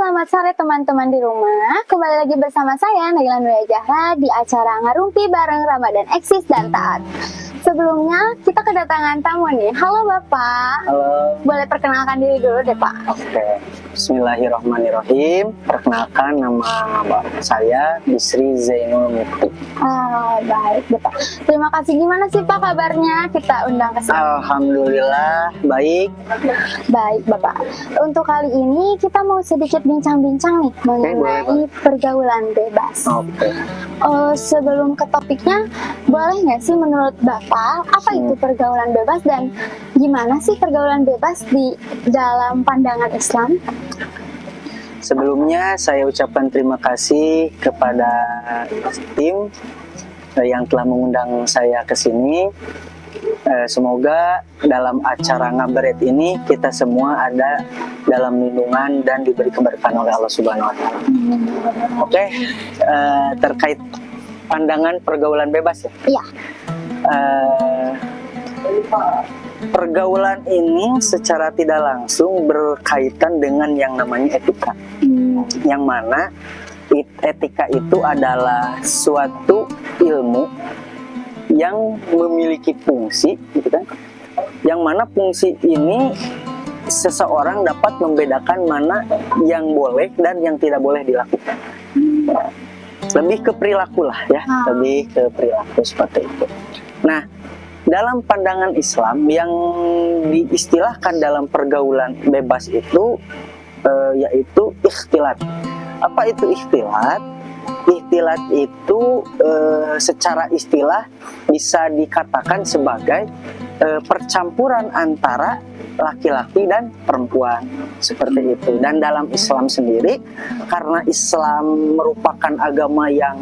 selamat sore teman-teman di rumah. Kembali lagi bersama saya Nagila Nuria Zahra di acara Ngarumpi bareng Ramadan Eksis dan Taat. Sebelumnya kita kedatangan tamu nih. Halo Bapak. Halo. Boleh perkenalkan diri dulu deh Pak. Oke. Bismillahirrahmanirrahim. Perkenalkan nama bapak saya Bisri Zainul Mukti. Baik Bapak. Terima kasih. Gimana sih Pak kabarnya? Kita undang ke sini. Alhamdulillah baik. Baik Bapak. Untuk kali ini kita mau sedikit bincang-bincang nih mengenai pergaulan bebas. Oke. Sebelum ke topiknya, boleh nggak sih menurut Bapak apa itu pergaulan bebas dan gimana sih pergaulan bebas di dalam pandangan Islam? Sebelumnya saya ucapkan terima kasih kepada tim yang telah mengundang saya ke sini. Semoga dalam acara ngabaret ini kita semua ada dalam lindungan dan diberi keberkahan oleh Allah Subhanahu wa Ta'ala. Oke, terkait pandangan pergaulan bebas ya. Iya. Pergaulan ini secara tidak langsung berkaitan dengan yang namanya etika. Yang mana etika itu adalah suatu ilmu yang memiliki fungsi, gitu kan? Yang mana fungsi ini seseorang dapat membedakan mana yang boleh dan yang tidak boleh dilakukan. Lebih ke perilaku lah ya, lebih ke perilaku seperti itu. Nah, dalam pandangan Islam yang diistilahkan dalam pergaulan bebas itu yaitu ikhtilat. Apa itu ikhtilat? Ikhtilat itu secara istilah bisa dikatakan sebagai percampuran antara laki-laki dan perempuan, seperti itu. Dan dalam Islam sendiri, karena Islam merupakan agama yang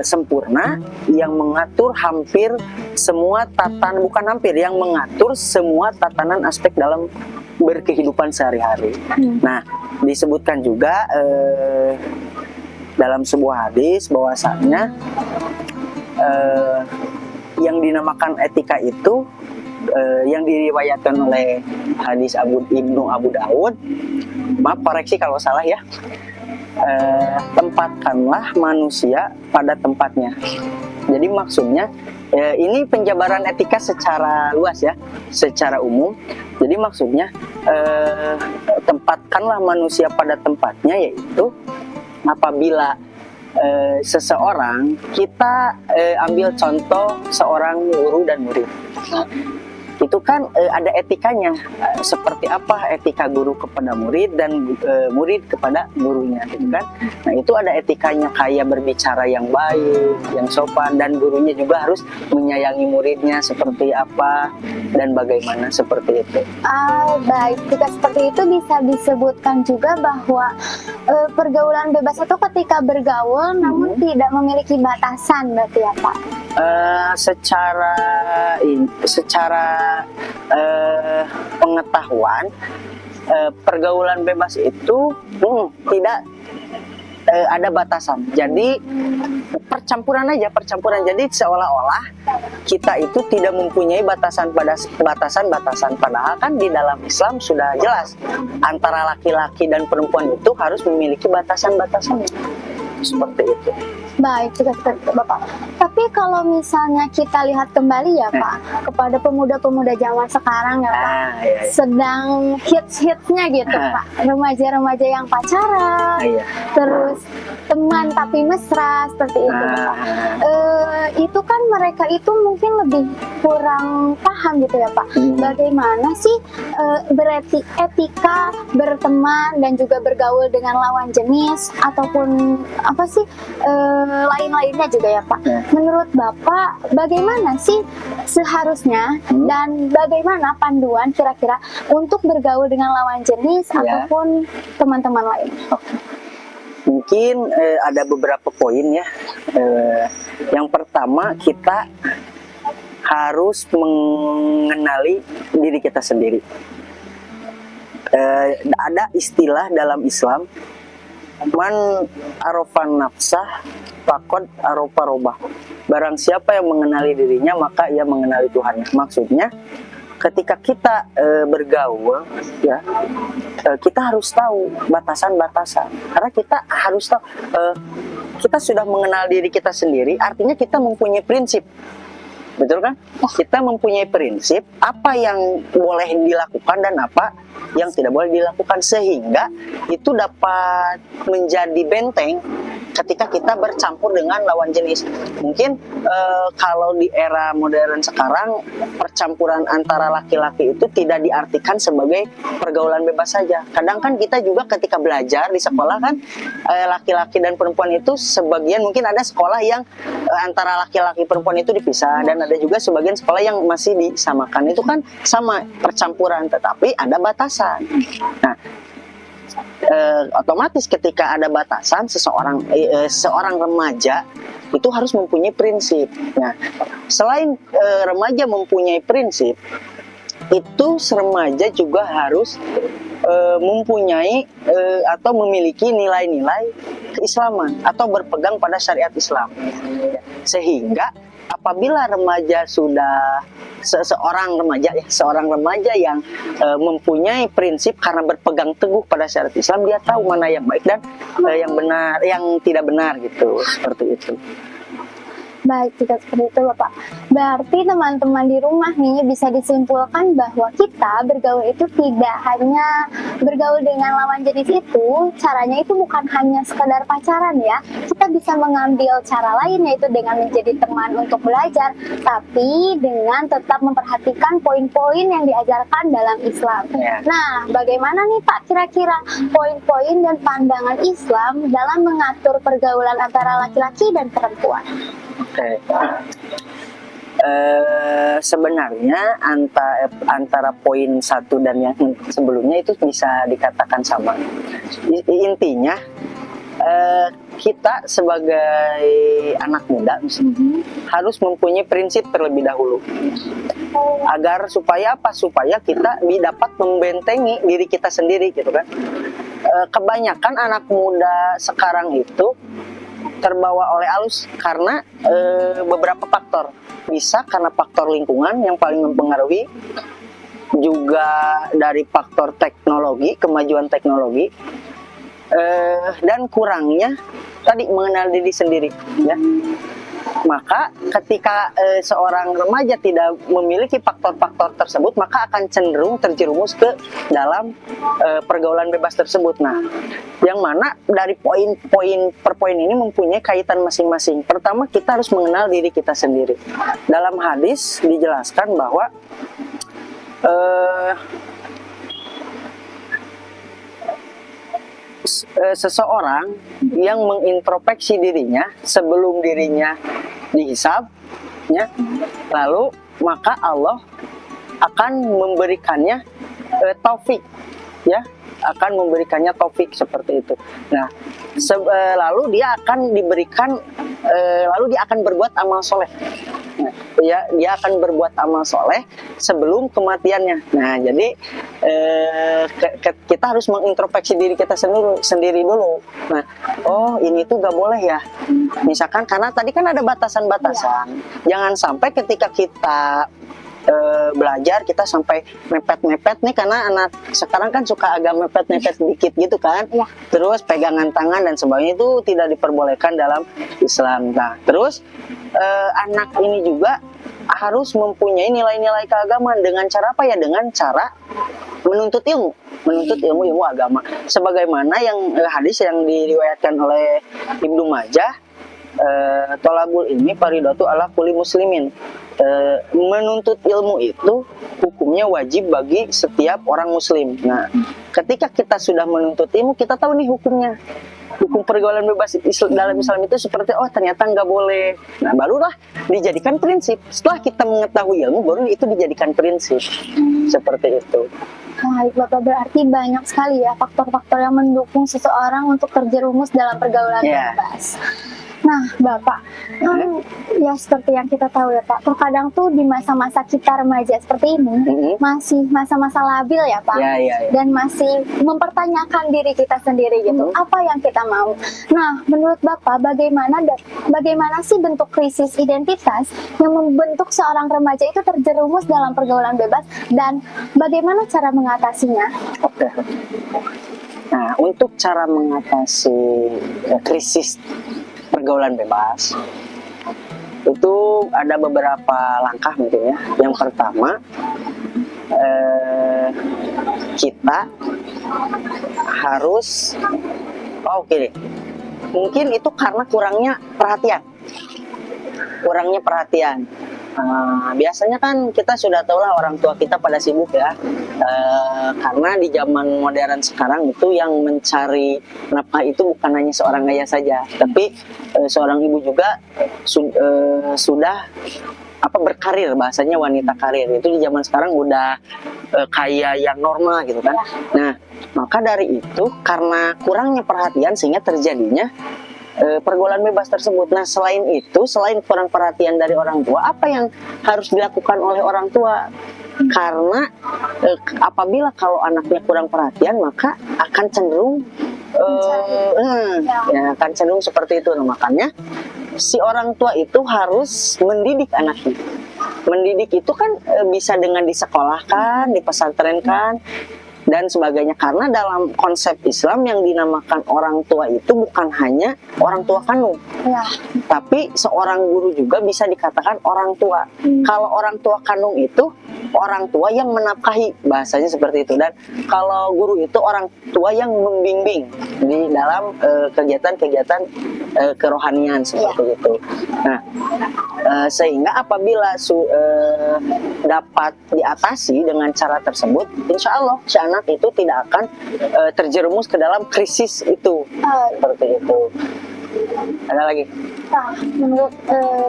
sempurna, yang mengatur hampir semua tatanan, bukan hampir, yang mengatur semua tatanan aspek dalam berkehidupan sehari-hari. Nah, disebutkan juga dalam sebuah hadis bahwasanya yang dinamakan etika itu yang diriwayatkan oleh hadis Ibnu Abu Daud, maaf koreksi kalau salah ya, tempatkanlah manusia pada tempatnya. Jadi maksudnya ini penjabaran etika secara luas ya, secara umum. Jadi maksudnya tempatkanlah manusia pada tempatnya, yaitu apabila seseorang, kita ambil contoh seorang guru dan murid. Itu kan ada etikanya, seperti apa etika guru kepada murid dan murid kepada gurunya, gitu kan. Nah, itu ada etikanya, kayak berbicara yang baik, yang sopan, dan gurunya juga harus menyayangi muridnya seperti apa dan bagaimana, seperti itu. Baik, jika seperti itu bisa disebutkan juga bahwa pergaulan bebas itu ketika bergaul namun tidak memiliki batasan, berarti ya Pak? Secara pengetahuan, pergaulan bebas itu tidak ada batasan. Jadi percampuran aja, percampuran. Jadi seolah-olah kita itu tidak mempunyai batasan, padahal kan di dalam Islam sudah jelas antara laki-laki dan perempuan itu harus memiliki batasan-batasan. Seperti itu. Baik, juga seperti itu Bapak. Tapi kalau misalnya kita lihat kembali ya Pak, kepada pemuda-pemuda zaman sekarang ya Pak, sedang hits-hitsnya gitu Pak, remaja-remaja yang pacaran, terus teman tapi mesra, seperti itu Pak. Itu kan mereka itu mungkin lebih kurang paham gitu ya Pak, bagaimana sih etika berteman dan juga bergaul dengan lawan jenis ataupun apa sih lain-lainnya juga ya Pak. Menurut Bapak bagaimana sih seharusnya dan bagaimana panduan kira-kira untuk bergaul dengan lawan jenis ataupun teman-teman lain? Mungkin ada beberapa poin ya. Yang pertama, kita harus mengenali diri kita sendiri. Ada istilah dalam Islam, man arafan nafsah faqad arafa robah. Barang siapa yang mengenali dirinya, maka ia mengenali Tuhannya. Maksudnya ketika kita bergaul, ya, kita harus tahu batasan-batasan. Karena kita harus tahu, kita sudah mengenal diri kita sendiri, artinya kita mempunyai prinsip. Betul kan? Kita mempunyai prinsip apa yang boleh dilakukan dan apa yang tidak boleh dilakukan, sehingga itu dapat menjadi benteng ketika kita bercampur dengan lawan jenis. Mungkin kalau di era modern sekarang, percampuran antara laki-laki itu tidak diartikan sebagai pergaulan bebas saja. Kadang kan kita juga ketika belajar di sekolah kan, laki-laki dan perempuan itu sebagian, mungkin ada sekolah yang antara laki-laki perempuan itu dipisah, dan ada juga sebagian sekolah yang masih disamakan. Itu kan sama percampuran, tetapi ada batasan. Nah, otomatis ketika ada batasan, seorang remaja itu harus mempunyai prinsip. Nah, selain remaja mempunyai prinsip, itu remaja juga harus mempunyai atau memiliki nilai-nilai keislaman atau berpegang pada syariat Islam. Sehingga apabila remaja sudah seorang remaja yang mempunyai prinsip karena berpegang teguh pada syariat Islam, dia tahu mana yang baik dan yang benar, yang tidak benar gitu, seperti itu. Baik, jika seperti itu Bapak. Berarti teman-teman di rumah nih bisa disimpulkan bahwa kita bergaul itu tidak hanya bergaul dengan lawan jenis itu, caranya itu bukan hanya sekadar pacaran ya. Kita bisa mengambil cara lain, yaitu dengan menjadi teman untuk belajar, tapi dengan tetap memperhatikan poin-poin yang diajarkan dalam Islam. Nah, bagaimana nih Pak kira-kira poin-poin dan pandangan Islam dalam mengatur pergaulan antara laki-laki dan perempuan? Oke. Sebenarnya antara poin satu dan yang sebelumnya itu bisa dikatakan sama. Intinya kita sebagai anak muda harus mempunyai prinsip terlebih dahulu, agar supaya apa? Supaya kita dapat membentengi diri kita sendiri, gitu kan. Kebanyakan anak muda sekarang itu terbawa oleh arus karena beberapa faktor. Bisa karena faktor lingkungan yang paling mempengaruhi, juga dari faktor teknologi, kemajuan teknologi, dan kurangnya tadi mengenal diri sendiri, ya. Maka ketika seorang remaja tidak memiliki faktor-faktor tersebut, maka akan cenderung terjerumus ke dalam pergaulan bebas tersebut. Nah, yang mana dari poin-poin per poin ini mempunyai kaitan masing-masing. Pertama, kita harus mengenal diri kita sendiri. Dalam hadis dijelaskan bahwa seseorang yang mengintrospeksi dirinya sebelum dirinya dihisab, ya, lalu maka Allah akan memberikannya taufik, ya, akan memberikannya taufik seperti itu. Nah, lalu dia akan diberikan, lalu dia akan berbuat amal soleh. Nah, ya, dia akan berbuat amal soleh sebelum kematiannya. Nah, jadi kita harus mengintrospeksi diri kita sendiri dulu. Nah, oh ini tuh gak boleh ya. Misalkan karena tadi kan ada batasan-batasan. Jangan sampai ketika kita belajar kita sampai mepet-mepet nih, karena anak sekarang kan suka agak mepet-mepet dikit gitu kan. Terus pegangan tangan dan sebagainya itu tidak diperbolehkan dalam Islam. Nah, terus anak ini juga harus mempunyai nilai-nilai keagamaan dengan cara apa ya? Dengan cara menuntut ilmu agama. Sebagaimana yang hadis yang diriwayatkan oleh Ibnu Majah, tolabul ilmi faridatu ala kulli muslimin. Menuntut ilmu itu hukumnya wajib bagi setiap orang muslim. Nah, ketika kita sudah menuntut ilmu, kita tahu nih hukumnya. Hukum pergaulan bebas dalam Islam itu seperti, oh ternyata nggak boleh. Nah, barulah dijadikan prinsip. Setelah kita mengetahui ilmu, baru itu dijadikan prinsip. Seperti itu. Baik Bapak, berarti banyak sekali ya faktor-faktor yang mendukung seseorang untuk terjerumus dalam pergaulan bebas. Nah, Bapak, kan ya seperti yang kita tahu ya Pak, terkadang tuh di masa-masa kita remaja seperti ini masih masa-masa labil ya Pak, dan masih mempertanyakan diri kita sendiri gitu, apa yang kita mau. Nah, menurut Bapak, bagaimana sih bentuk krisis identitas yang membentuk seorang remaja itu terjerumus dalam pergaulan bebas, dan bagaimana cara mengatasinya? Oke. Nah, untuk cara mengatasi krisis pergaulan bebas itu ada beberapa langkah mungkin ya. Yang pertama, kita harus mungkin itu karena kurangnya perhatian. Biasanya kan kita sudah tahu lah orang tua kita pada sibuk ya, karena di zaman modern sekarang itu yang mencari nafkah itu bukan hanya seorang ayah saja, tapi seorang ibu juga sudah berkarir, bahasanya wanita karir itu di zaman sekarang udah kayak yang normal gitu kan. Nah, maka dari itu karena kurangnya perhatian sehingga terjadinya pergaulan bebas tersebut. Nah, selain kurang perhatian dari orang tua, apa yang harus dilakukan oleh orang tua? Karena apabila kalau anaknya kurang perhatian, maka akan cenderung akan cenderung seperti itu. Nah, makanya si orang tua itu harus mendidik anaknya. Mendidik itu kan bisa dengan disekolahkan, dipesantrenkan, dan sebagainya, karena dalam konsep Islam yang dinamakan orang tua itu bukan hanya orang tua kandung, tapi seorang guru juga bisa dikatakan orang tua. Kalau orang tua kandung itu orang tua yang menafkahi, bahasanya seperti itu, dan kalau guru itu orang tua yang membimbing di dalam kegiatan-kegiatan kerohanian seperti itu. Nah, sehingga apabila dapat diatasi dengan cara tersebut, insya Allah si anak itu tidak akan terjerumus ke dalam krisis itu. Seperti itu. Ada lagi? Nah, menurut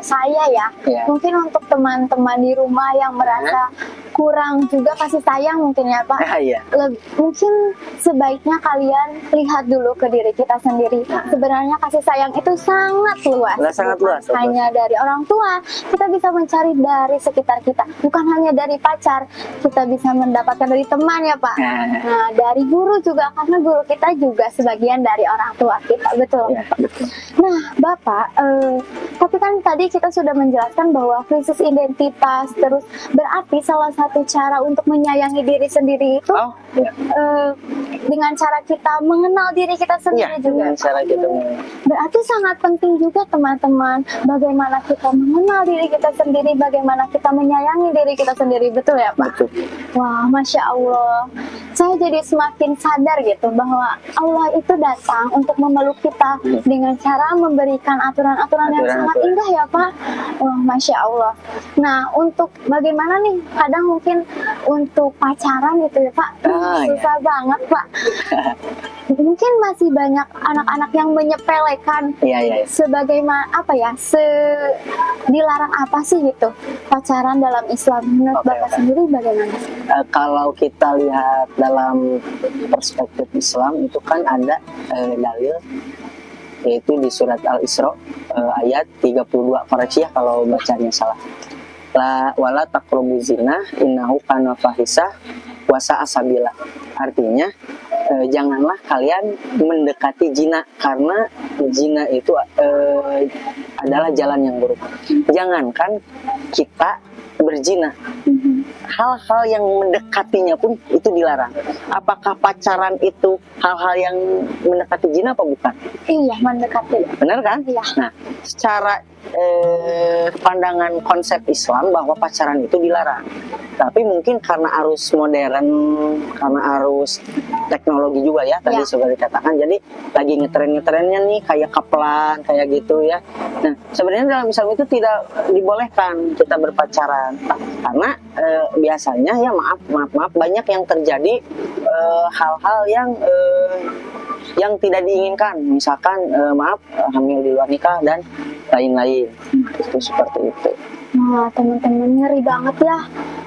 saya ya, mungkin untuk teman-teman di rumah yang merasa kurang juga kasih sayang mungkin ya Pak, mungkin sebaiknya kalian lihat dulu ke diri kita sendiri. Sebenarnya kasih sayang itu sangat luas, hanya dari orang tua, kita bisa mencari dari sekitar kita, bukan hanya dari pacar, kita bisa mendapatkan dari teman ya Pak. Nah, dari guru juga, karena guru kita juga sebagian dari orang tua kita, betul. Nah, Bapak, tapi kan tadi kita sudah menjelaskan bahwa krisis identitas, terus berarti salah satu cara untuk menyayangi diri sendiri itu dengan cara kita mengenal diri kita sendiri juga. Berarti sangat penting juga teman-teman, bagaimana kita mengenal diri kita sendiri, bagaimana kita menyayangi diri kita sendiri, betul ya Pak? Wah, Masya Allah, saya jadi semakin sadar gitu bahwa Allah itu datang untuk memeluk kita dengan cara memberikan aturan-aturan yang sangat indah ya Pak. Wah, Masya Allah. Nah, untuk bagaimana nih, kadang mungkin untuk pacaran gitu ya Pak, susah banget Pak. Mungkin masih banyak anak-anak yang menyepelekan sebagaimana dilarang apa sih gitu pacaran dalam Islam. Menurut Bapak sendiri bagaimana? Kalau kita lihat dalam perspektif Islam itu kan ada dalil, yaitu di surat Al-Isra ayat 32, koreksi ya kalau bacanya salah. Wala taqrabu zina innahu kana fahisah wa sa'a sabila. Artinya janganlah kalian mendekati zina, karena zina itu adalah jalan yang buruk. Jangankan kita berzina, hal-hal yang mendekatinya pun itu dilarang. Apakah pacaran itu hal-hal yang mendekati zina apa bukan? Iya, mendekati. Benar kan? Iya. Nah, secara pandangan konsep Islam bahwa pacaran itu dilarang. Tapi mungkin karena arus modern, karena arus teknologi juga ya, tadi sudah dikatakan, jadi lagi ngetren-ngetrennya nih kayak kaplan, kayak gitu ya. Nah, sebenarnya dalam Islam itu tidak dibolehkan kita berpacaran, karena biasanya ya maaf banyak yang terjadi hal-hal yang tidak diinginkan, misalkan hamil di luar nikah dan lain-lain. Itu seperti itu. Nah, teman-teman, ngeri banget ya.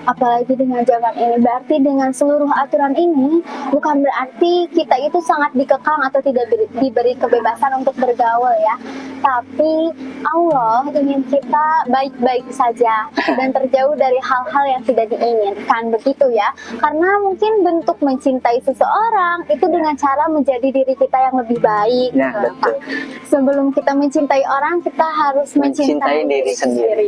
Apalagi dengan zaman ini. Berarti dengan seluruh aturan ini, bukan berarti kita itu sangat dikekang atau tidak diberi kebebasan untuk bergaul ya. Tapi Allah ingin kita baik-baik saja dan terjauh dari hal-hal yang tidak diinginkan, begitu ya. Karena mungkin bentuk mencintai seseorang itu dengan cara menjadi diri kita yang lebih baik. Nah, gitu, betul. Pak. Sebelum kita mencintai orang, kita harus mencintai diri sendiri.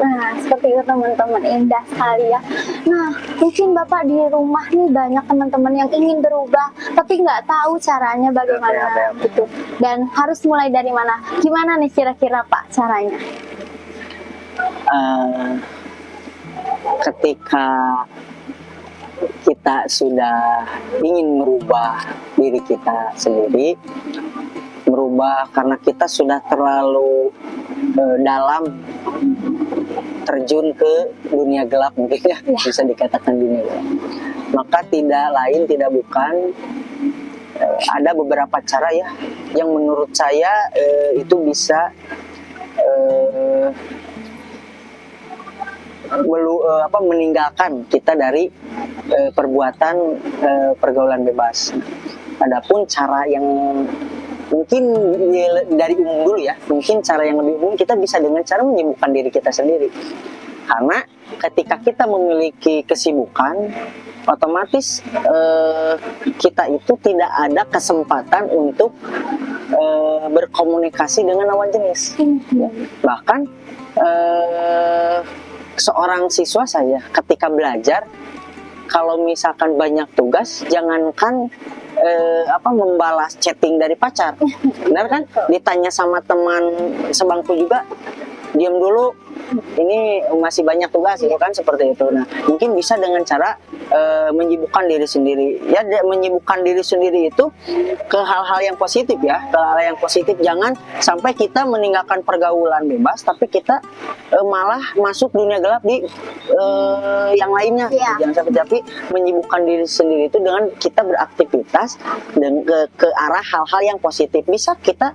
Nah, seperti itu teman-teman, indah sekali ya. Nah, mungkin Bapak di rumah nih banyak teman-teman yang ingin berubah, tapi nggak tahu caranya bagaimana gitu. Dan harus mulai dari mana? Gimana nih kira-kira Pak caranya? Ketika kita sudah ingin merubah diri kita sendiri, merubah karena kita sudah terlalu dalam terjun ke dunia gelap mungkin ya, bisa dikatakan dunia gelap. Maka tidak lain tidak bukan ada beberapa cara ya yang menurut saya itu bisa meninggalkan kita dari perbuatan pergaulan bebas. Adapun cara yang mungkin dari umum dulu ya, mungkin cara yang lebih umum kita bisa dengan cara menyibukkan diri kita sendiri. Karena ketika kita memiliki kesibukan, otomatis kita itu tidak ada kesempatan untuk berkomunikasi dengan lawan jenis. Bahkan seorang siswa saya ketika belajar, kalau misalkan banyak tugas, jangankan membalas chatting dari pacar, benar kan? Ditanya sama teman sebangku juga, diam dulu, ini masih banyak tugas, itu kan seperti itu. Nah, mungkin bisa dengan cara menyibukkan diri sendiri. Ya, menyibukkan diri sendiri itu ke hal-hal yang positif ya, ke hal yang positif. Jangan sampai kita meninggalkan pergaulan bebas, tapi kita malah masuk dunia gelap di yang lainnya. Jangan sampai, tapi menyibukkan diri sendiri itu dengan kita beraktivitas dan ke arah hal-hal yang positif. Bisa kita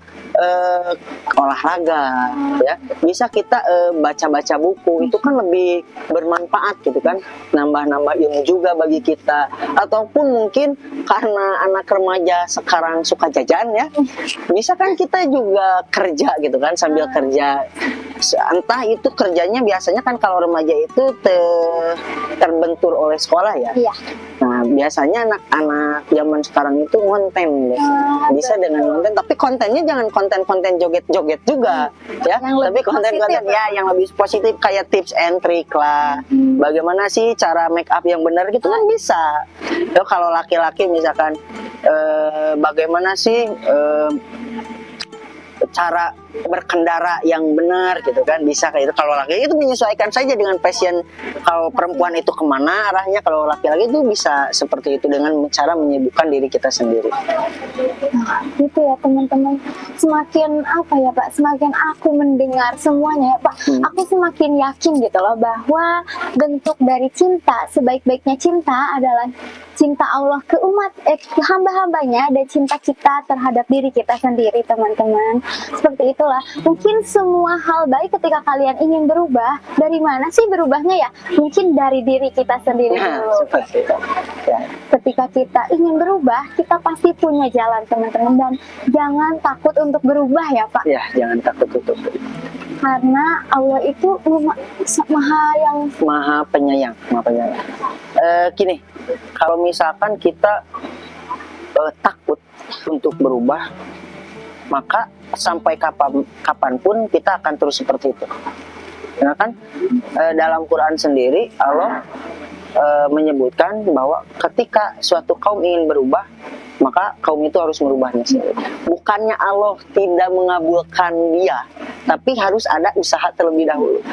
olahraga, ya, bisa kita baca-baca buku, itu kan lebih bermanfaat gitu kan, nambah-nambah ilmu juga bagi kita. Ataupun mungkin karena anak remaja sekarang suka jajan ya, bisa kan kita juga kerja gitu kan, sambil kerja, entah itu kerjanya biasanya kan kalau remaja itu terbentur oleh sekolah ya. Nah, biasanya anak-anak zaman sekarang itu konten deh. Bisa dengan konten, tapi kontennya jangan konten-konten joget-joget juga ya, tapi konten-konten ya yang lebih positif, kayak tips and trick lah. Bagaimana sih cara make up yang benar gitu kan bisa. Ya, kalau laki-laki misalkan bagaimana sih cara berkendara yang benar gitu kan, bisa kayak itu. Kalau laki itu menyesuaikan saja dengan passion. Kalau perempuan itu kemana arahnya, kalau laki-laki itu bisa seperti itu dengan cara menyibukkan diri kita sendiri. Nah, gitu ya teman-teman. Semakin apa ya Pak, semakin aku mendengar semuanya ya Pak, aku semakin yakin gitu loh bahwa bentuk dari cinta, sebaik-baiknya cinta adalah cinta Allah ke umat, ke hamba-hambanya, dan cinta kita terhadap diri kita sendiri teman-teman. Seperti itulah. Mungkin semua hal baik ketika kalian ingin berubah, dari mana sih berubahnya ya? Mungkin dari diri kita sendiri dulu. Seperti itu. Ya. Ketika kita ingin berubah, kita pasti punya jalan teman-teman, dan jangan takut untuk berubah ya Pak. Ya, jangan takut untuk berubah. Karena Allah itu maha penyayang. Gini, kalau misalkan kita takut untuk berubah, maka sampai kapanpun kita akan terus seperti itu. Karena kan dalam Quran sendiri Allah menyebutkan bahwa ketika suatu kaum ingin berubah, maka kaum itu harus merubahnya sendiri. Bukannya Allah tidak mengabulkan dia, tapi harus ada usaha terlebih dahulu.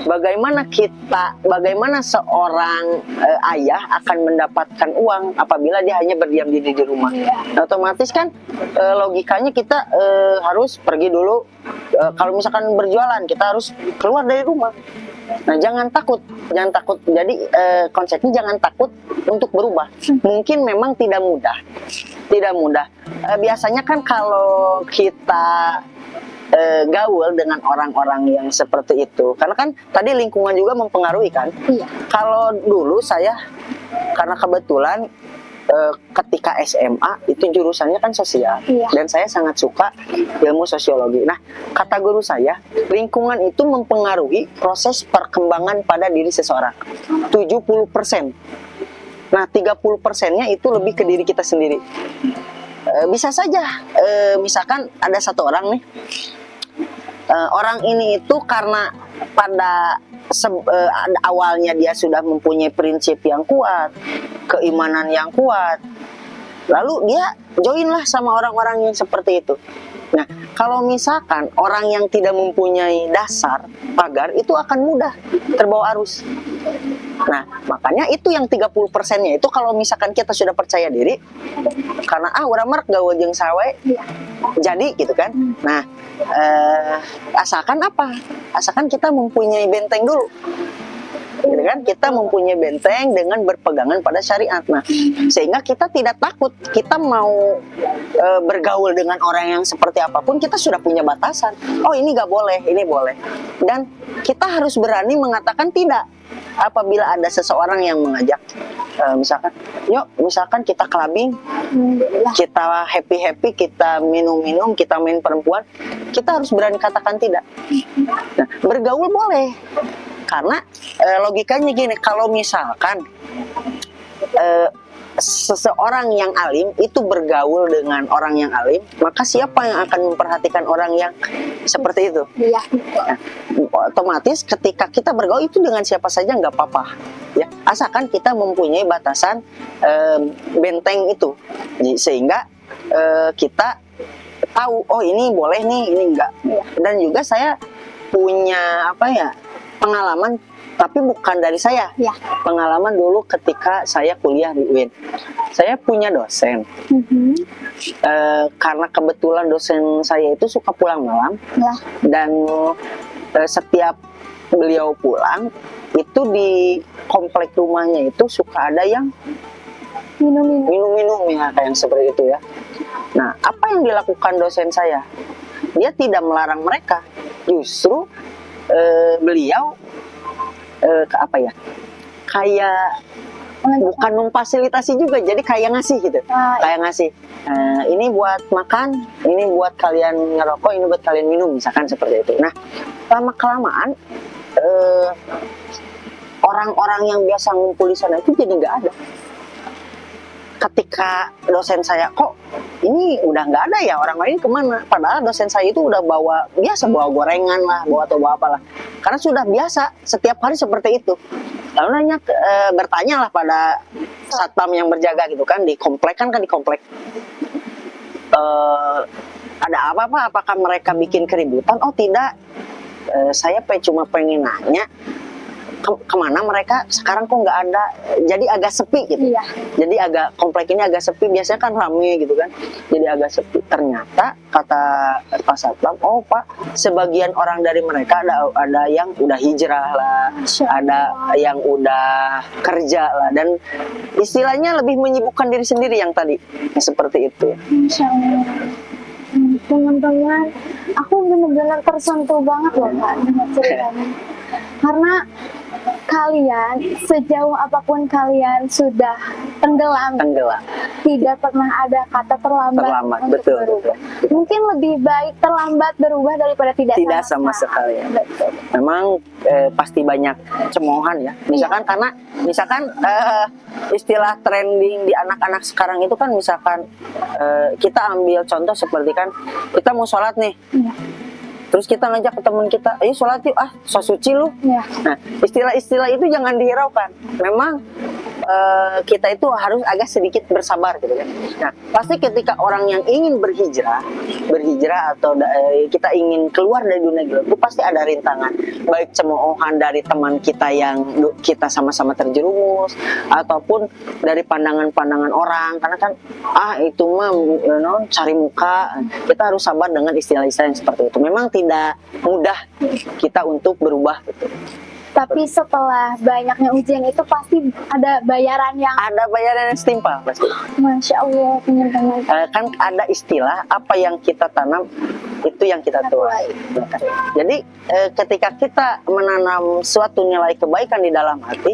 Bagaimana seorang ayah akan mendapatkan uang apabila dia hanya berdiam diri di rumah? Nah, otomatis kan logikanya kita harus pergi dulu. Kalau misalkan berjualan, kita harus keluar dari rumah. Nah, jangan takut. Jadi konsepnya jangan takut untuk berubah. Mungkin memang tidak mudah. Biasanya kan kalau kita gaul dengan orang-orang yang seperti itu, karena kan tadi lingkungan juga mempengaruhi kan. Iya. Kalau dulu saya karena kebetulan ketika SMA itu jurusannya kan sosial, Iya. dan saya sangat suka ilmu sosiologi. Nah, kata guru saya, lingkungan itu mempengaruhi proses perkembangan pada diri seseorang 70%. Nah, 30%-nya itu lebih ke diri kita sendiri. Bisa saja misalkan ada satu orang nih, orang ini itu karena pada awalnya dia sudah mempunyai prinsip yang kuat, keimanan yang kuat, lalu dia join lah sama orang-orang yang seperti itu. Nah, kalau misalkan orang yang tidak mempunyai dasar pagar, itu akan mudah terbawa arus. Nah, makanya itu yang 30%-nya itu kalau misalkan kita sudah percaya diri, karena urang mah gawe jeung sawe, jadi gitu kan. Nah, asalkan apa? Asalkan kita mempunyai benteng dulu. Gitu kan? Kita mempunyai benteng dengan berpegangan pada syariat. Nah, sehingga kita tidak takut. Kita mau bergaul dengan orang yang seperti apapun, kita sudah punya batasan. Oh, ini nggak boleh, ini boleh. Dan kita harus berani mengatakan tidak apabila ada seseorang yang mengajak. Misalkan, yuk, misalkan kita clubbing, kita happy-happy, kita minum-minum, kita main perempuan, kita harus berani katakan tidak. Nah, bergaul boleh. Karena logikanya gini, kalau misalkan seseorang yang alim itu bergaul dengan orang yang alim, maka siapa yang akan memperhatikan orang yang seperti itu? Iya. Nah, otomatis ketika kita bergaul itu dengan siapa saja nggak apa-apa, ya, asalkan kita mempunyai batasan benteng itu, sehingga kita tahu, oh ini boleh nih, ini enggak. Dan juga saya punya pengalaman, tapi bukan dari saya. Ya. Pengalaman dulu ketika saya kuliah di UIN. Saya punya dosen. Karena kebetulan dosen saya itu suka pulang malam. Ya. Dan setiap beliau pulang, itu di komplek rumahnya itu suka ada yang minum-minum ya, kayak yang seperti itu ya. Nah, apa yang dilakukan dosen saya? Dia tidak melarang mereka. Justru beliau kayak bukan memfasilitasi juga, jadi kayak ngasih gitu, kayak ngasih, ini buat makan, ini buat kalian ngerokok, ini buat kalian minum, misalkan seperti itu. Nah, lama kelamaan orang-orang yang biasa ngumpul di sana itu jadi nggak ada. Ketika dosen saya, kok ini udah nggak ada ya, orang lain kemana? Padahal dosen saya itu udah bawa gorengan lah, bawa apalah, karena sudah biasa setiap hari seperti itu. Lalu bertanya lah pada satpam yang berjaga gitu kan, di komplek di komplek, ada apa Pak? Apakah mereka bikin keributan? Oh tidak, saya cuma pengen nanya kemana mereka sekarang, kok nggak ada, jadi agak sepi gitu. Iya. Jadi komplek ini agak sepi, biasanya kan rame gitu kan, jadi agak sepi. Ternyata kata Pak Satpam, oh Pak, sebagian orang dari mereka ada yang udah hijrah lah, ada yang udah kerja lah, dan istilahnya lebih menyibukkan diri sendiri yang tadi seperti itu. Insya Allah. Teman-teman, aku benar-benar tersentuh banget loh Kak dengan ceritanya. Karena kalian, sejauh apapun kalian sudah tenggelam, tidak pernah ada kata terlambat untuk betul, berubah. betul. Mungkin lebih baik terlambat berubah daripada tidak sama sekali. Betul. Memang pasti banyak cemoohan ya. Misalkan karena istilah trending di anak-anak sekarang itu kan, misalkan kita ambil contoh seperti kan, kita mau sholat nih. Iya. Terus kita ngajak ke teman kita, ayo sholat yuk, so suci lu. Ya. Nah, istilah-istilah itu jangan dihiraukan. Memang kita itu harus agak sedikit bersabar gitu kan. Nah, pasti ketika orang yang ingin berhijrah atau kita ingin keluar dari dunia gelap, itu pasti ada rintangan. Baik cemoohan dari teman kita yang kita sama-sama terjerumus, ataupun dari pandangan-pandangan orang. Karena kan, itu mah cari muka. Kita harus sabar dengan istilah-istilah yang seperti itu. Memang tidak mudah kita untuk berubah gitu. Tapi setelah banyaknya ujian itu pasti ada bayaran yang Ada bayaran yang setimpal pasti. Masya Allah, teman-teman. Kan ada istilah apa yang kita tanam itu yang kita tuai. Jadi ketika kita menanam suatu nilai kebaikan di dalam hati,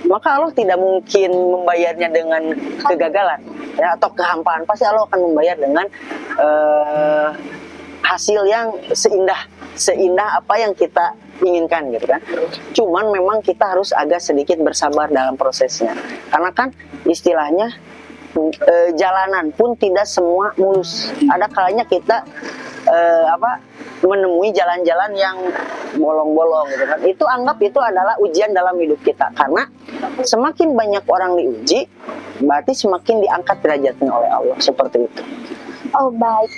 maka Allah tidak mungkin membayarnya dengan kegagalan ya atau kehampaan. Pasti Allah akan membayar dengan hasil yang seindah apa yang kita inginkan gitu kan. Cuman memang kita harus agak sedikit bersabar dalam prosesnya. Karena kan istilahnya jalanan pun tidak semua mulus. Ada kalanya kita menemui jalan-jalan yang bolong-bolong gitu kan. Itu anggap itu adalah ujian dalam hidup kita. Karena semakin banyak orang diuji, berarti semakin diangkat derajatnya oleh Allah, seperti itu. Oh baik,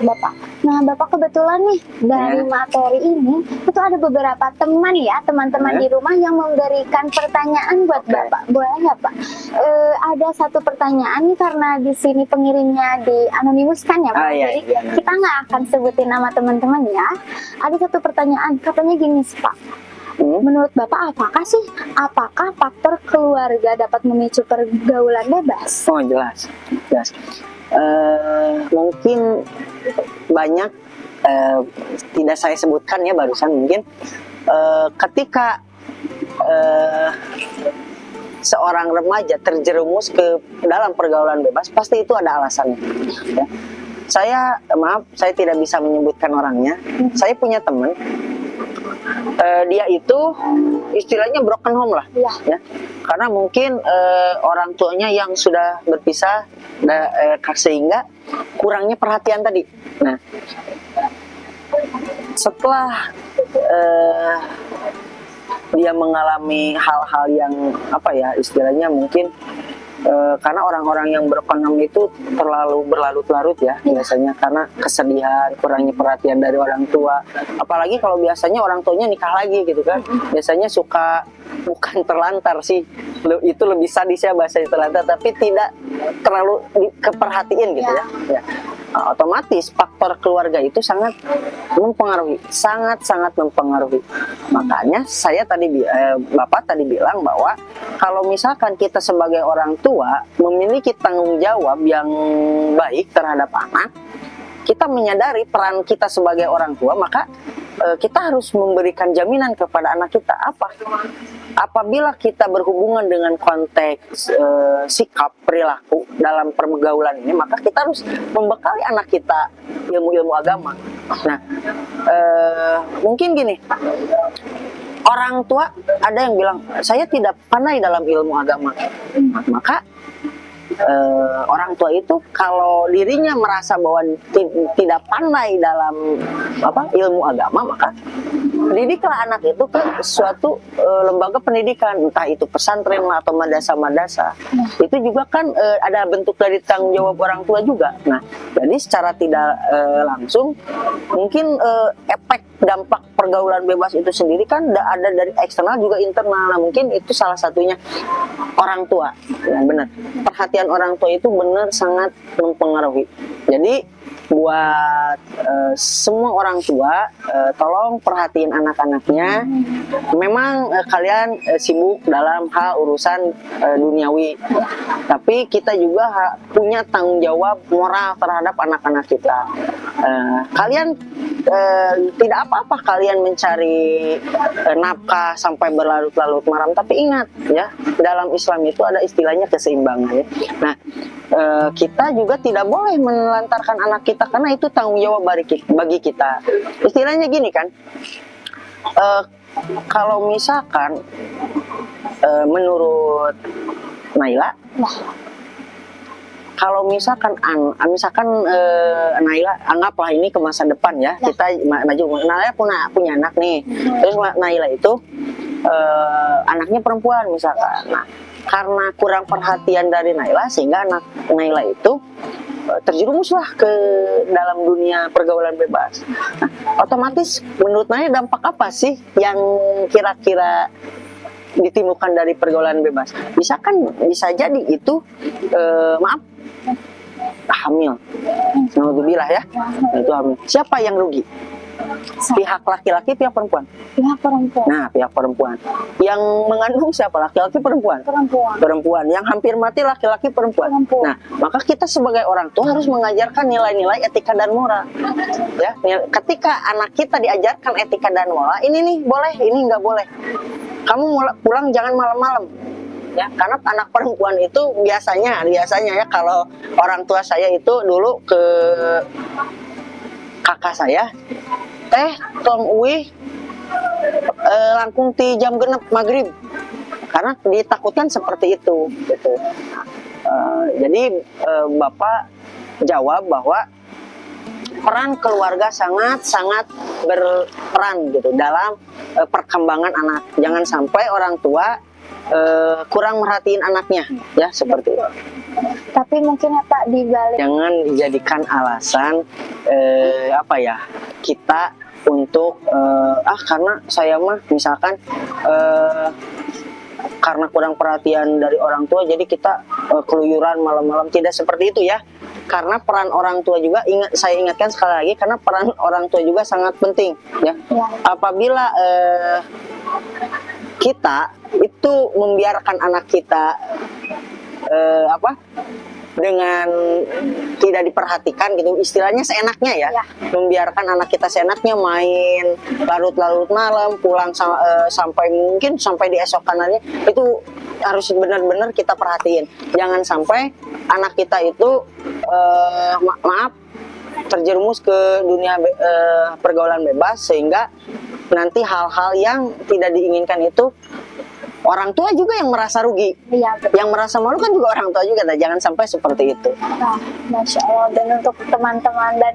Bapak. Nah Bapak kebetulan nih dari materi ini itu ada beberapa teman ya, teman-teman di rumah yang memberikan pertanyaan buat Bapak. Boleh ya Pak? Ada satu pertanyaan nih karena di sini pengirimnya dianonimuskan ya Pak. Jadi kita nggak akan sebutin nama teman-teman ya. Ada satu pertanyaan, katanya gini Pak. Menurut Bapak apakah faktor keluarga dapat memicu pergaulan bebas? Oh jelas. Mungkin banyak tidak saya sebutkan ya barusan mungkin ketika seorang remaja terjerumus ke dalam pergaulan bebas pasti itu ada alasannya ya. Saya tidak bisa menyebutkan orangnya. Saya punya teman dia itu istilahnya broken home lah ya. Karena mungkin orang tuanya yang sudah berpisah sehingga kurangnya perhatian tadi. Nah, setelah dia mengalami hal-hal yang istilahnya mungkin karena orang-orang yang broken home itu terlalu berlarut-larut ya biasanya karena kesedihan, kurangnya perhatian dari orang tua. Apalagi kalau biasanya orang tuanya nikah lagi gitu kan, biasanya suka bukan terlantar sih, itu lebih sadis ya bahasanya terlantar, tapi tidak terlalu keperhatiin gitu ya. Nah, otomatis faktor keluarga itu sangat mempengaruhi, sangat mempengaruhi. Makanya Bapak tadi bilang bahwa kalau misalkan kita sebagai orang tua memiliki tanggung jawab yang baik terhadap anak, kita menyadari peran kita sebagai orang tua, maka kita harus memberikan jaminan kepada anak kita. Apabila kita berhubungan dengan konteks sikap perilaku dalam pergaulan ini, maka kita harus membekali anak kita ilmu-ilmu agama. Nah, mungkin gini, orang tua ada yang bilang saya tidak pandai dalam ilmu agama, maka orang tua itu kalau dirinya merasa bahwa tidak pandai dalam ilmu agama, maka didiklah anak itu ke suatu lembaga pendidikan, entah itu pesantren atau madrasah. Itu juga kan ada bentuk dari tanggung jawab orang tua juga. Nah, jadi secara tidak langsung mungkin efek dampak pergaulan bebas itu sendiri kan ada dari eksternal juga internal. Nah, mungkin itu salah satunya orang tua. Ya, benar. Perhatian orang tua itu benar sangat mempengaruhi. Jadi buat semua orang tua, tolong perhatiin anak-anaknya. Memang kalian sibuk dalam hal urusan duniawi, tapi kita juga punya tanggung jawab moral terhadap anak-anak kita. Kalian tidak apa-apa kalian mencari nafkah sampai berlarut-larut malam, tapi ingat ya, dalam Islam itu ada istilahnya keseimbangan ya. Nah, kita juga tidak boleh menelantarkan anak kita karena itu tanggung jawab bagi kita. Istilahnya gini kan, kalau misalkan menurut Naila, kalau misalkan Naila anggaplah ini ke masa depan ya, kita maju. Naila punya anak nih, terus Naila itu anaknya perempuan misalkan. Nah, karena kurang perhatian dari Naila sehingga anak Naila itu terjerumuslah ke dalam dunia pergaulan bebas. Nah, otomatis menurut Naila dampak apa sih yang kira-kira ditimbulkan dari pergaulan bebas? Bisa jadi itu hamil. Alhamdulillah ya. Itu hamil. Siapa yang rugi? Pihak laki-laki, pihak perempuan. Pihak perempuan. Nah, pihak perempuan. Yang mengandung siapa? Laki-laki, perempuan. Perempuan. Yang hampir mati laki-laki, perempuan. Nah, maka kita sebagai orang tua harus mengajarkan nilai-nilai etika dan moral. Ya, ketika anak kita diajarkan etika dan moral, ini nih boleh, ini nggak boleh. Kamu pulang jangan malam-malam. Ya, karena anak perempuan itu biasanya ya, kalau orang tua saya itu dulu ke kakak saya, teh tong uih langkung ti jam genep maghrib, karena ditakutkan seperti itu gitu. Jadi bapak jawab bahwa peran keluarga sangat berperan gitu dalam perkembangan anak. Jangan sampai orang tua kurang merhatiin anaknya, ya seperti itu. Tapi mungkin ya Pak, dibalik Jangan dijadikan alasan kita untuk karena saya mah misalkan karena kurang perhatian dari orang tua jadi kita keluyuran malam-malam. Tidak seperti itu ya. Karena peran orang tua juga, saya ingatkan sekali lagi, karena peran orang tua juga sangat penting ya. Apabila kita itu membiarkan anak kita dengan tidak diperhatikan gitu, istilahnya seenaknya ya, membiarkan anak kita seenaknya main larut-larut malam, pulang sampai di esokanannya, itu harus benar-benar kita perhatiin. Jangan sampai anak kita itu terjerumus ke dunia pergaulan bebas, sehingga nanti hal-hal yang tidak diinginkan itu orang tua juga yang merasa rugi. Yang merasa malu kan juga orang tua juga. Nah, jangan sampai seperti itu. Nah, Masya Allah. Dan untuk teman-teman dan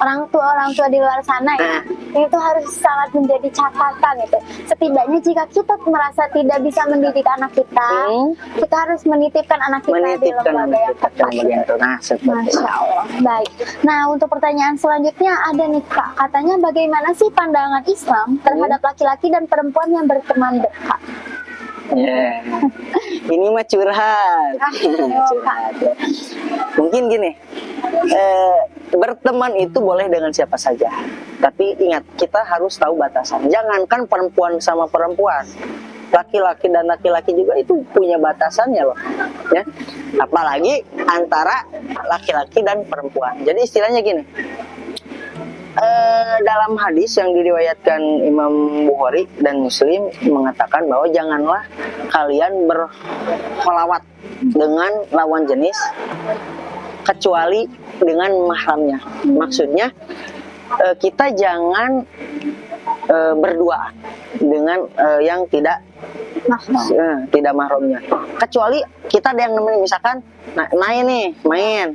orang tua di luar sana ya, itu harus sangat menjadi catatan itu. Setidaknya jika kita merasa tidak bisa mendidik anak kita, kita harus menitipkan anak kita di lembaga yang tepat. Nah, Masya Allah. Baik. Nah, untuk pertanyaan selanjutnya ada nih Kak. Katanya bagaimana sih pandangan Islam terhadap laki-laki dan perempuan yang berteman dekat? Ini mah curhat. Mungkin gini, berteman itu boleh dengan siapa saja, tapi ingat, kita harus tahu batasan. Jangankan perempuan sama perempuan, laki-laki dan laki-laki juga itu punya batasannya loh ya. Apalagi antara laki-laki dan perempuan. Jadi istilahnya gini, dalam hadis yang diriwayatkan Imam Bukhari dan Muslim mengatakan bahwa janganlah kalian berkholawat dengan lawan jenis kecuali dengan mahramnya. Maksudnya kita jangan berduaan dengan yang tidak mahramnya. Kecuali kita ada yang nemenin, misalkan main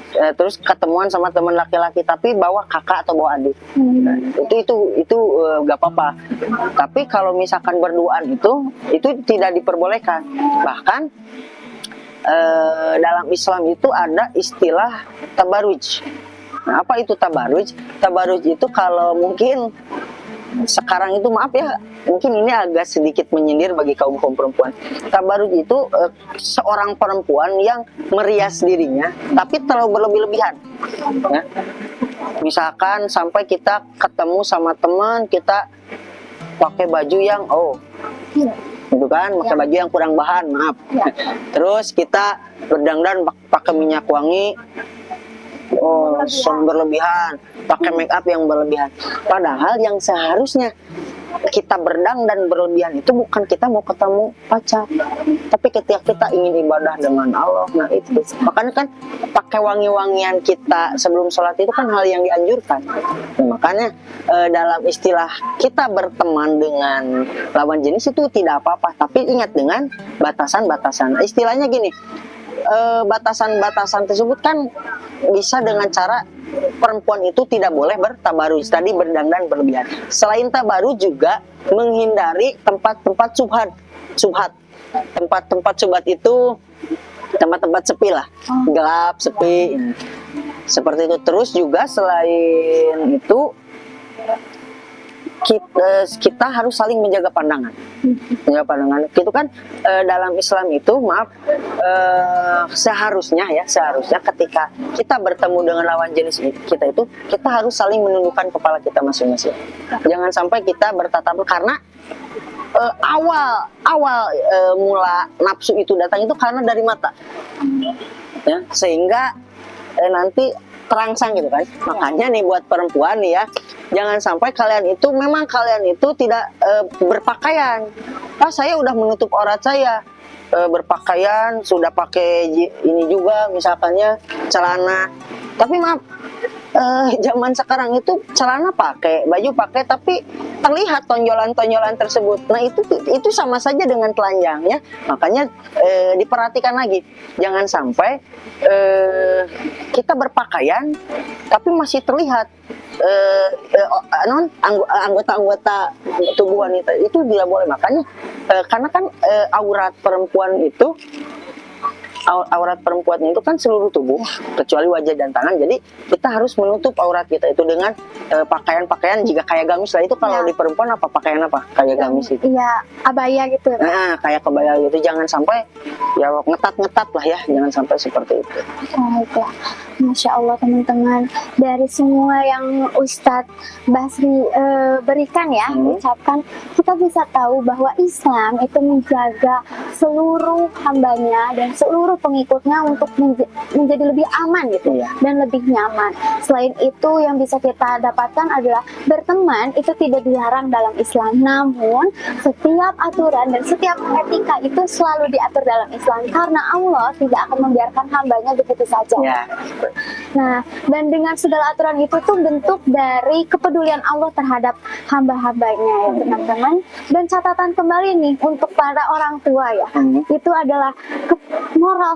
terus ketemuan sama teman laki-laki tapi bawa kakak atau bawa adik, itu gak apa-apa. Tapi kalau misalkan berduaan itu tidak diperbolehkan. Bahkan dalam Islam itu ada istilah tabaruj. Nah, apa itu tabaruj? Tabaruj itu kalau mungkin sekarang itu, maaf ya, mungkin ini agak sedikit menyindir bagi kaum perempuan. Tabaruj itu seorang perempuan yang merias dirinya tapi terlalu berlebih-lebihan ya. Misalkan sampai kita ketemu sama teman kita pakai baju yang gitu kan, pakai baju yang kurang bahan, maaf. Terus kita berdandan pakai minyak wangi berlebihan, pakai make up yang berlebihan. Padahal yang seharusnya kita berdandan berlebihan itu bukan kita mau ketemu pacar, tapi ketika kita ingin ibadah dengan Allah. Nah itu makanya kan pakai wangi-wangian kita sebelum sholat itu kan hal yang dianjurkan. Makanya dalam istilah kita berteman dengan lawan jenis itu tidak apa-apa, tapi ingat dengan batasan-batasan. Istilahnya gini, batasan-batasan tersebut kan bisa dengan cara perempuan itu tidak boleh bertabaruj, tadi berdandan berlebihan. Selain tabaruj juga menghindari tempat-tempat subhat. Tempat-tempat subhat itu tempat-tempat sepi lah, gelap, sepi, seperti itu. Terus juga selain itu kita harus saling menjaga pandangan. Menjaga pandangan itu kan dalam Islam itu seharusnya ketika kita bertemu dengan lawan jenis kita itu kita harus saling menundukkan kepala kita masing-masing. Jangan sampai kita bertatap karena awal mula nafsu itu datang itu karena dari mata, ya, sehingga nanti terangsang gitu kan. Makanya nih buat perempuan nih ya, jangan sampai kalian itu tidak berpakaian. Saya udah menutup aurat saya, berpakaian, sudah pakai ini juga misalkannya celana. Tapi maaf, zaman sekarang itu celana pakai, baju pakai, tapi terlihat tonjolan-tonjolan tersebut. Nah itu sama saja dengan telanjang ya. Makanya diperhatikan lagi, jangan sampai kita berpakaian tapi masih terlihat anggota-anggota tubuh wanita itu tidak boleh. Makanya karena kan aurat perempuan itu kan seluruh tubuh kecuali wajah dan tangan. Jadi kita harus menutup aurat kita itu dengan pakaian-pakaian jika kayak gamis lah. Itu kalau di perempuan apa pakaian apa? Kayak gamis itu. Iya, abaya gitu. Nah, kayak kebaya gitu. Jangan sampai ya ngetat-ngetat lah ya. Jangan sampai seperti itu. Baiklah. Masya Allah teman-teman, dari semua yang Ustadz Basri berikan ya, ucapkan, kita bisa tahu bahwa Islam itu menjaga seluruh hambanya dan seluruh pengikutnya untuk menjadi lebih aman gitu ya, dan lebih nyaman. Selain itu yang bisa kita dapatkan adalah berteman itu tidak dilarang dalam Islam, namun setiap aturan dan setiap etika itu selalu diatur dalam Islam karena Allah tidak akan membiarkan hambanya begitu saja. Ya. Nah, dan dengan segala aturan itu tuh bentuk dari kepedulian Allah terhadap hamba-hambanya ya teman-teman. Dan catatan kembali nih untuk para orang tua ya, itu adalah moral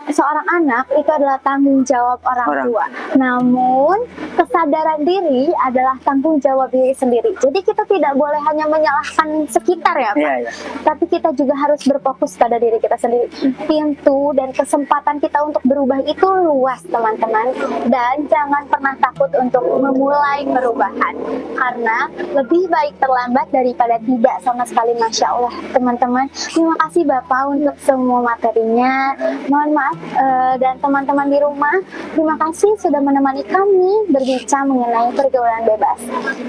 seorang anak itu adalah tanggung jawab orang tua. Namun kesadaran diri adalah tanggung jawab diri sendiri. Jadi kita tidak boleh hanya menyalahkan sekitar ya Pak, tapi kita juga harus berfokus pada diri kita sendiri. Pintu dan kesempatan kita untuk berubah itu luas teman-teman, dan jangan pernah takut untuk memulai perubahan karena lebih baik terlambat daripada tidak sama sekali. Masya Allah teman-teman, terima kasih Bapak untuk semua materinya. Mohon maaf dan teman-teman di rumah, terima kasih sudah menemani kami berbincang mengenai pergaulan bebas.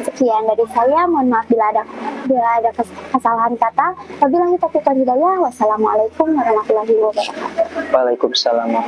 Sekian dari saya, mohon maaf bila ada kesalahan kata. Wabillahi taufiq wal hidayah. Wassalamualaikum warahmatullahi wabarakatuh. Waalaikumsalam.